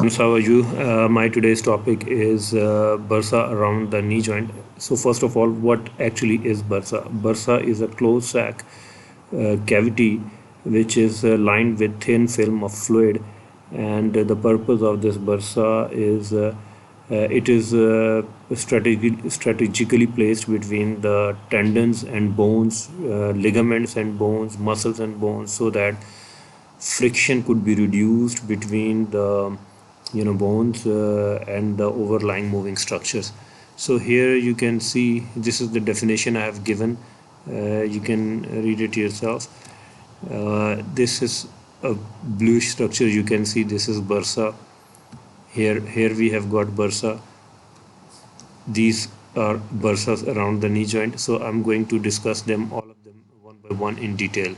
How are you? My today's topic is bursa around the knee joint. So first of all, what actually is bursa? Bursa is a closed sac cavity which is lined with thin film of fluid, and the purpose of this bursa is it is strategically placed between the tendons and bones, ligaments and bones, muscles and bones, so that friction could be reduced between the bones and the overlying moving structures. So here you can see this is the definition I have given. You can read it yourself. This is a bluish structure. You can see this is bursa. Here we have got bursa. These are bursas around the knee joint. So I'm going to discuss them, all of them, one by one in detail.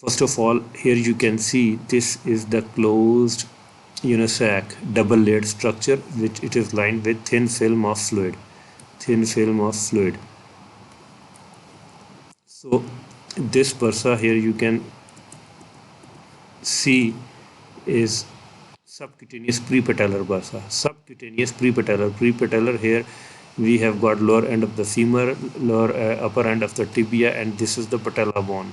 First of all, here you can see this is the closed sac double layered structure, which it is lined with thin film of fluid. So this bursa here you can see is subcutaneous prepatellar bursa. Subcutaneous prepatellar here we have got lower end of the femur, lower upper end of the tibia, and this is the patella bone,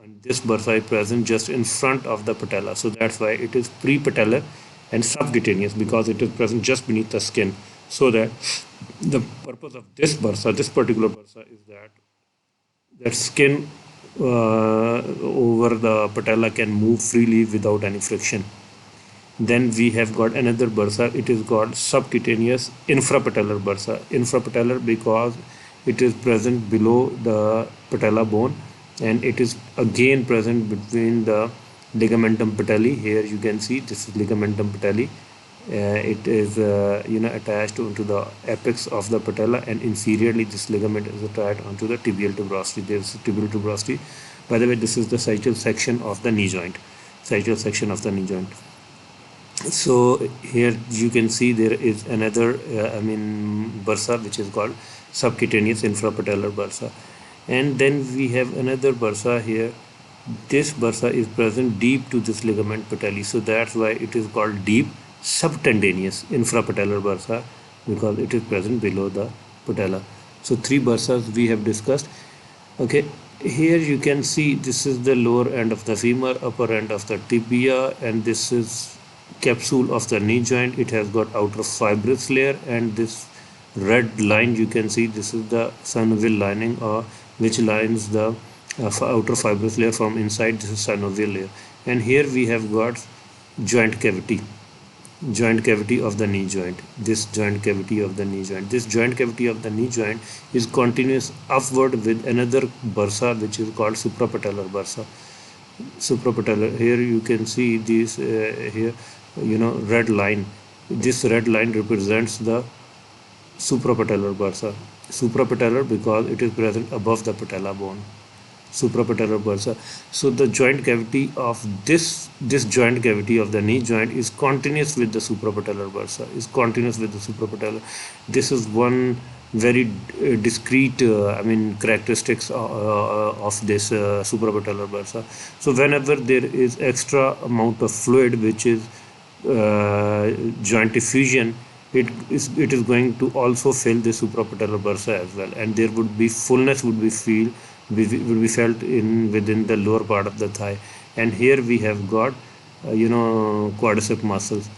and this bursa is present just in front of the patella, so that's why it is prepatellar and subcutaneous, because it is present just beneath the skin. So that the purpose of this bursa, this particular bursa, is that skin over the patella can move freely without any friction. Then we have got another bursa. It is called subcutaneous infrapatellar bursa. Infrapatellar because it is present below the patella bone, and it is again present between the ligamentum patelli. Here you can see this is ligamentum patelli. It is attached onto the apex of the patella, and inferiorly this ligament is attached onto the tibial tuberosity. There is tibial tuberosity. By the way, this is the sagittal section of the knee joint. So here you can see there is another bursa, which is called subcutaneous infrapatellar bursa. And then we have another bursa here. This bursa is present deep to this ligament patelli, so that's why it is called deep subtendinous infrapatellar bursa, because it is present below the patella. So three bursas we have discussed. Okay, here you can see this is the lower end of the femur, upper end of the tibia, and this is capsule of the knee joint. It has got outer fibrous layer, and this red line you can see, this is the synovial lining, or which lines the outer fibrous layer from inside. This is synovial layer. And here we have got joint cavity of the knee joint. This joint cavity of the knee joint is continuous upward with another bursa, which is called suprapatellar bursa. Here you can see this here red line. This red line represents the suprapatellar bursa. Suprapatellar because it is present above the patella bone. Suprapatellar bursa. So the joint cavity of this joint cavity of the knee joint is continuous with the suprapatellar bursa. This is one very discrete characteristics of this suprapatellar bursa. So whenever there is extra amount of fluid, which is joint effusion, it is going to also fill the suprapatellar bursa as well, and there would be fullness would be felt within the lower part of the thigh. And here we have got quadricep muscles,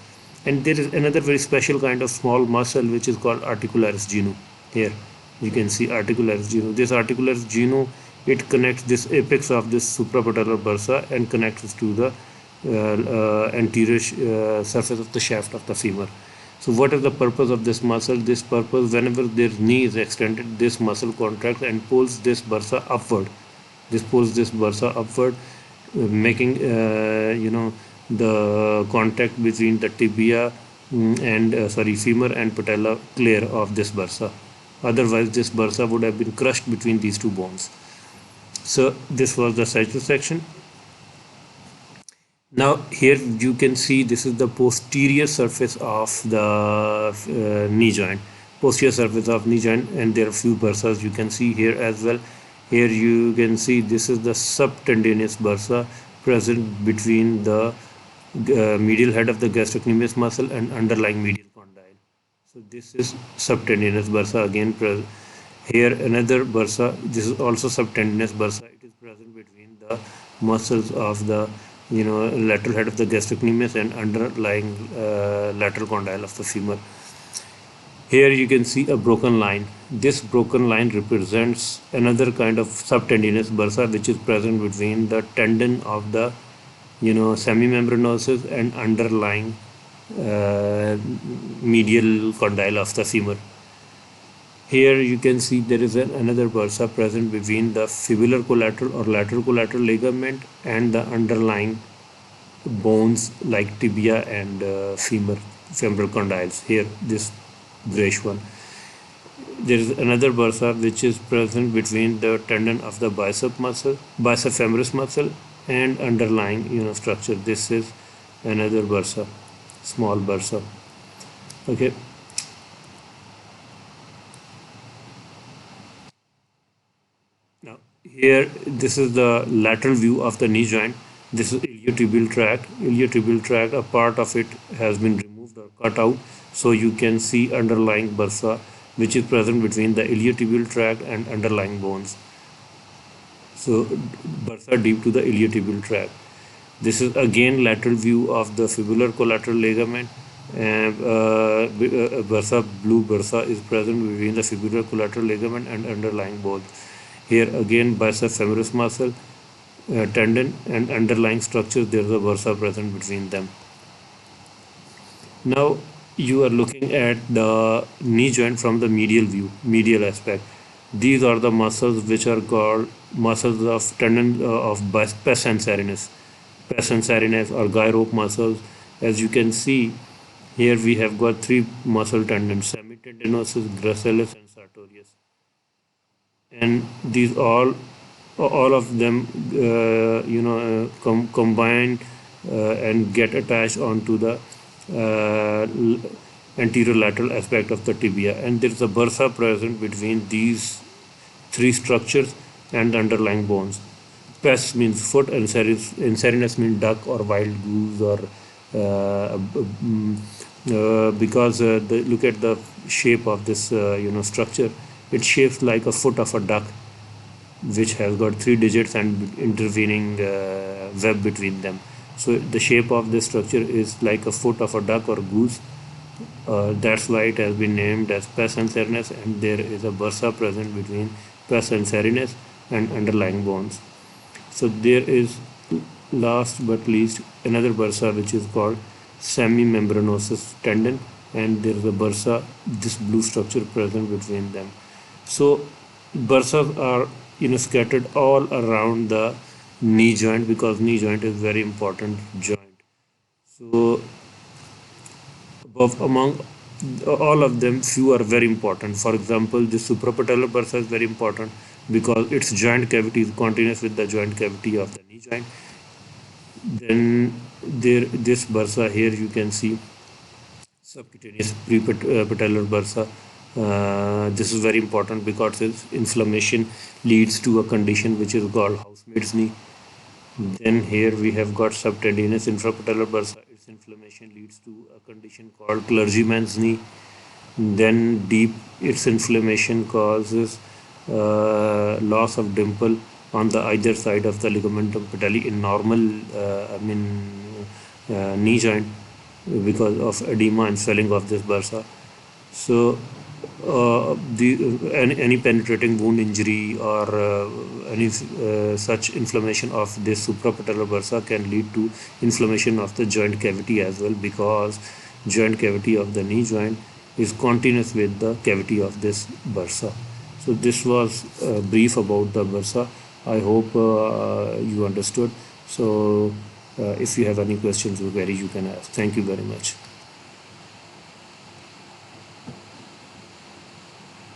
and there is another very special kind of small muscle which is called articularis genu. Here you can see articularis genu. This articularis genu, it connects this apex of this suprapatellar bursa and connects to the anterior surface of the shaft of the femur. So what is the purpose of this muscle? This purpose, whenever their knee is extended, this muscle contracts and pulls this bursa upward. Making the contact between the tibia and femur and patella clear of this bursa. Otherwise, this bursa would have been crushed between these two bones. So this was the sagittal section. Now here you can see this is the posterior surface of the knee joint, and there are few bursas you can see here as well. Here you can see this is the subtendinous bursa present between the medial head of the gastrocnemius muscle and underlying medial condyle. So this is subtendinous bursa again. Here another bursa. This is also subtendinous bursa. It is present between the muscles of the lateral head of the gastrocnemius and underlying lateral condyle of the femur. Here you can see a broken line. This broken line represents another kind of subtendinous bursa which is present between the tendon of the semimembranosus and underlying medial condyle of the femur. Here you can see there is another bursa present between the fibular collateral or lateral collateral ligament and the underlying bones like tibia and femoral condyles. Here this grayish one. There is another bursa which is present between the tendon of the bicep femoris muscle and underlying structure. This is another bursa, small bursa. Okay. Now here this is the lateral view of the knee joint. This is iliotibial tract. Iliotibial tract, a part of it has been removed or cut out, so you can see underlying bursa which is present between the iliotibial tract and underlying bones. So bursa deep to the iliotibial tract. This is again lateral view of the fibular collateral ligament. Bursa, blue bursa is present between the fibular collateral ligament and underlying bones. Here again bicep femoris muscle, tendon and underlying structures, there is a bursa present between them. Now you are looking at the knee joint from the medial view, medial aspect. These are the muscles which are called muscles of tendon of pes anserinus or guy rope muscles. As you can see here, we have got three muscle tendons: semitendinosus, gracilis and sartorius, and these all of them combine and get attached onto the anterior lateral aspect of the tibia, and there is a bursa present between these three structures and the underlying bones. Pes means foot and anserinus means duck or wild goose, or because look at the shape of this structure. It shapes like a foot of a duck, which has got 3 digits and intervening web between them. So the shape of this structure is like a foot of a duck or goose. That's why it has been named as pes anserinus, and there is a bursa present between pes anserinus and underlying bones. So there is, last but least, another bursa which is called semimembranosus tendon, and there is a bursa, this blue structure present between them. So bursas are scattered all around the knee joint, because knee joint is very important joint. So among all of them, few are very important. For example, the suprapatellar bursa is very important because its joint cavity is continuous with the joint cavity of the knee joint. Then this bursa here you can see subcutaneous prepatellar bursa. This is very important because its inflammation leads to a condition which is called housemaid's knee. Then here we have got subtendinous infrapatellar bursa. Its inflammation leads to a condition called clergyman's knee. Then deep, its inflammation causes loss of dimple on the either side of the ligamentum patelli in normal knee joint because of edema and swelling of this bursa. So any penetrating wound injury or any such inflammation of this suprapatellar bursa can lead to inflammation of the joint cavity as well, because joint cavity of the knee joint is continuous with the cavity of this bursa. So this was brief about the bursa. I hope you understood. So if you have any questions or queries, you can ask. Thank you very much.